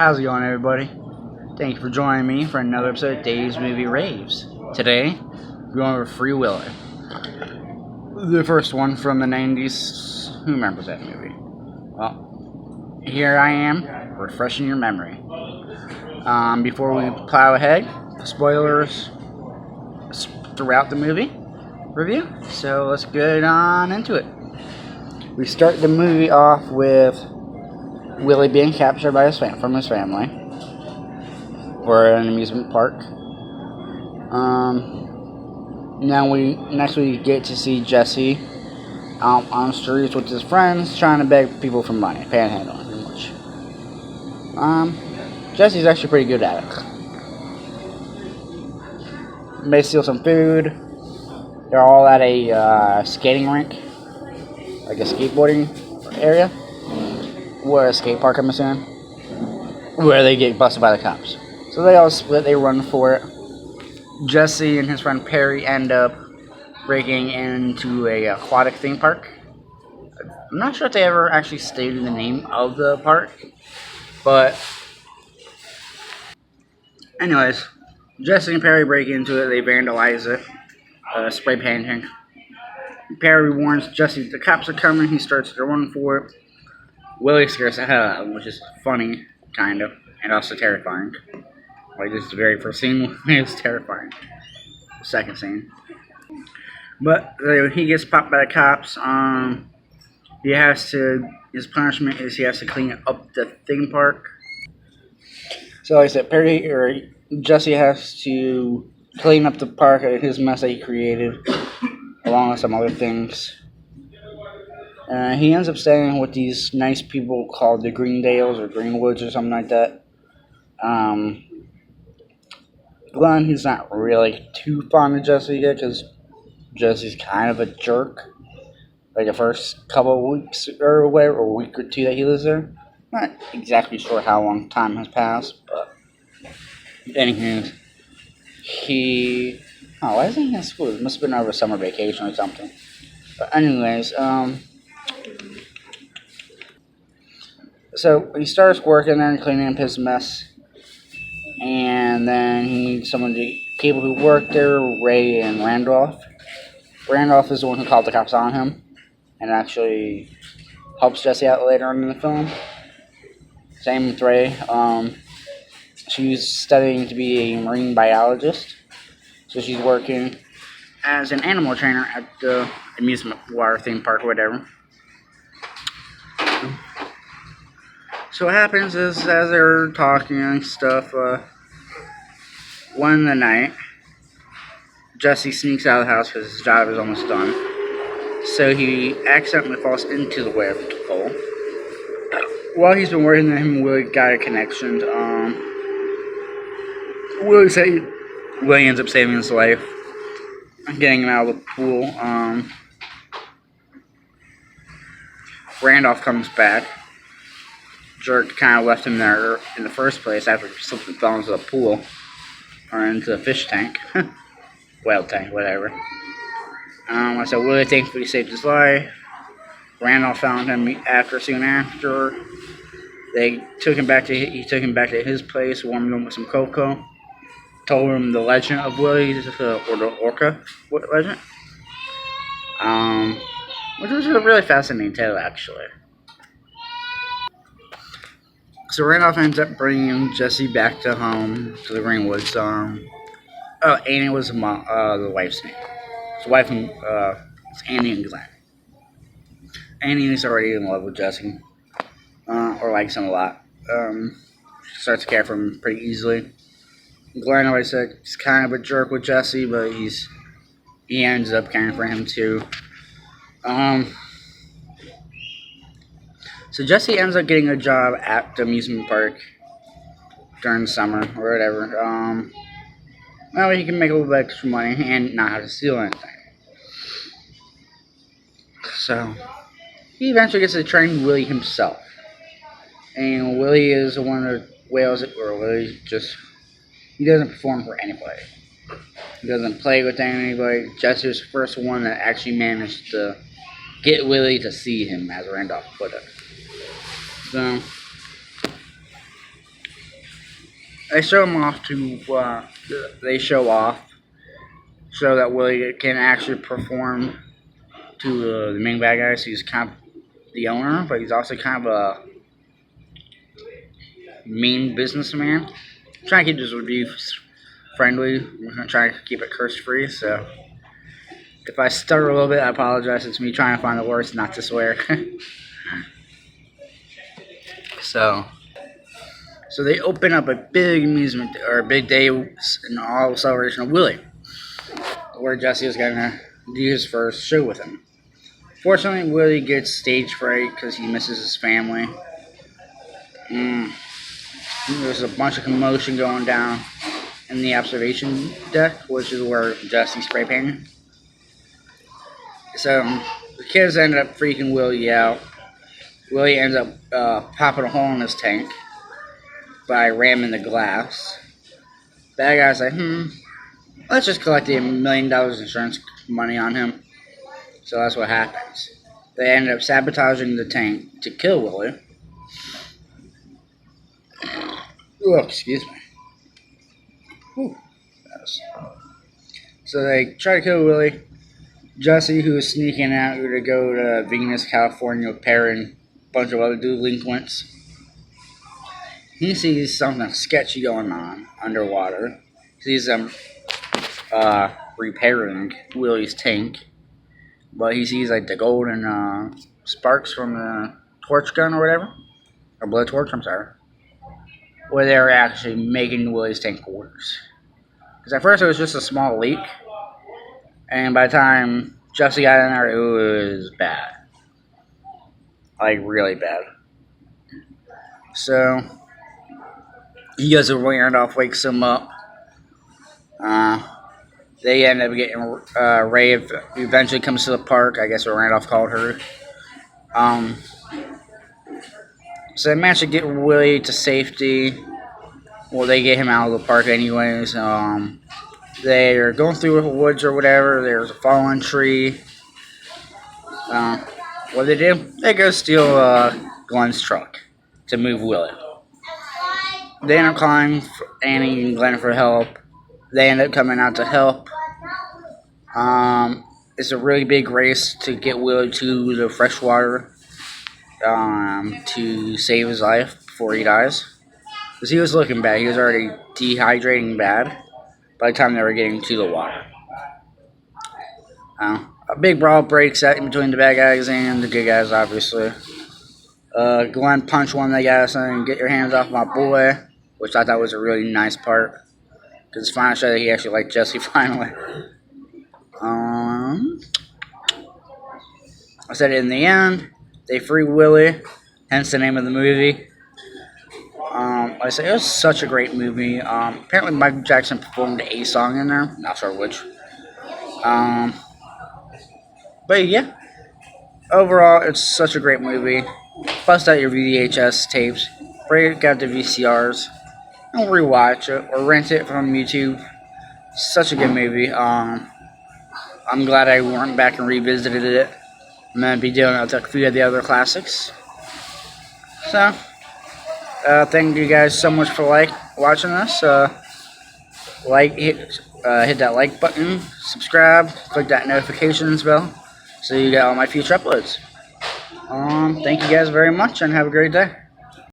How's it going, everybody? Thank you for joining me for another episode of Daves-Raves. Today, we're going over Free Willy. The first one from the 90s. Who remembers that movie? Well, here I am, refreshing your memory. Before we plow ahead, spoilers throughout the movie review. So let's get on into it. We start the movie off with Willy being captured by from his family for an amusement park. Next we get to see Jesse out on the streets with his friends trying to beg people for money, panhandling pretty much. Jesse's actually pretty good at it. They steal some food. They're all at a skating rink, like a skateboarding area. Or a skate park, I'm assuming, where they get busted by the cops. So they all split, they run for it. Jesse and his friend Perry end up breaking into a aquatic theme park. I'm not sure if they ever actually stated the name of the park, but anyways, Jesse and Perry break into it, they vandalize it, spray painting. Perry warns Jesse the cops are coming, he starts to run for it. Willy scares the hell out of him, which is funny, kind of, and also terrifying. Like, this is the very first scene, it was terrifying. The second scene. But he gets popped by the cops. His punishment is he has to clean up the theme park. So like I said, Jesse has to clean up the park, his mess that he created, along with some other things. He ends up staying with these nice people called the Greendales or Greenwoods or something like that. Glenn, he's not really too fond of Jesse yet because Jesse's kind of a jerk. Like the first couple of weeks or whatever, or a week or two that he lives there. Not exactly sure how long time has passed, but anywho, why isn't he in school? It must have been over summer vacation or something. But anyways, so he starts working there and cleaning up his mess. And then he needs some of the people who work there, Ray and Randolph. Randolph is the one who called the cops on him and actually helps Jesse out later on in the film. Same with Ray. She's studying to be a marine biologist. So she's working as an animal trainer at the amusement water theme park or whatever. So what happens is, as they're talking and stuff, one in the night, Jesse sneaks out of the house because his job is almost done. So he accidentally falls into the web hole. While he's been working, him and Willy got a connection. Willy ends up saving his life, getting him out of the pool. Randolph comes back. Jerk kind of left him there in the first place after he slipped and fell into the pool. Or into the fish tank. Whale tank, whatever. So Willy thankfully saved his life. Randolph found him soon after. He took him back to his place, warmed him with some cocoa. Told him the legend of Willy, or the orca legend. Which was a really fascinating tale, actually. So Randolph ends up bringing Jesse back to home, to the Greenwoods. Annie was the wife's name. His wife it's Annie and Glenn. Annie is already in love with Jesse, or likes him a lot. She starts to care for him pretty easily. Glenn, like I said, he's kind of a jerk with Jesse, but he ends up caring for him too. So Jesse ends up getting a job at the amusement park during the summer or whatever. Well, he can make a little bit extra money and not have to steal anything. So he eventually gets to train Willy himself. And Willy is one of the whales where he doesn't perform for anybody. He doesn't play with anybody. Jesse was the first one that actually managed to get Willy to see him, as Randolph put it. So they show him off to. They show that Willy can actually perform to the main bad guy. So he's kind of the owner, but he's also kind of a mean businessman. I'm trying to keep this review friendly. I'm gonna try to keep it curse free. So if I stutter a little bit, I apologize. It's me trying to find the words not to swear. So they open up a big amusement or a big day in all celebration of Willy, where Jesse is gonna do his first show with him. Fortunately, Willy gets stage fright because he misses his family. There's a bunch of commotion going down in the observation deck, which is where Jesse's spray painting. So the kids end up freaking Willy out. Willy ends up popping a hole in his tank by ramming the glass. Bad guy's like, let's just collect the $1 million insurance money on him. So that's what happens. They end up sabotaging the tank to kill Willy. Oh, excuse me. Whew. So they try to kill Willy. Jesse, who is sneaking out to go to Venus, California, with Perry and a bunch of other delinquents, he sees something sketchy going on underwater. He sees them repairing Willy's tank, but he sees like the golden sparks from the torch gun or whatever, or blowtorch. I'm sorry, where they were actually making Willy's tank worse. Because at first it was just a small leak, and by the time Jesse got in there, it was bad, like really bad. So he goes to Randolph, wakes him up. They end up getting Ray eventually comes to the park. I guess what Randolph called her. So they managed to get Willy to safety. Well, they get him out of the park anyways. They're going through the woods or whatever. There's a fallen tree. What they do? They go steal Glenn's truck to move Willy. They end up calling Annie and Glenn for help. They end up coming out to help. It's a really big race to get Willy to the freshwater to save his life before he dies. Because he was looking bad. He was already dehydrating bad by the time they were getting to the water. A big brawl breaks out in between the bad guys and the good guys, obviously. Glenn punched one of the guys saying, "Get your hands off my boy," which I thought was a really nice part. Because it's finally showed that he actually liked Jesse finally. I said in the end, they free Willy, hence the name of the movie. Like I said, it was such a great movie. Apparently Michael Jackson performed a song in there. Not sure which. But yeah, overall, it's such a great movie. Bust out your VHS tapes, break out the VCRs, and rewatch it or rent it from YouTube. Such a good movie. I'm glad I went back and revisited it. I'm going to be doing it with a few of the other classics. So, thank you guys so much for watching this. Hit that like button, subscribe, click that notifications bell, so you get all my future uploads. Thank you guys very much, and have a great day.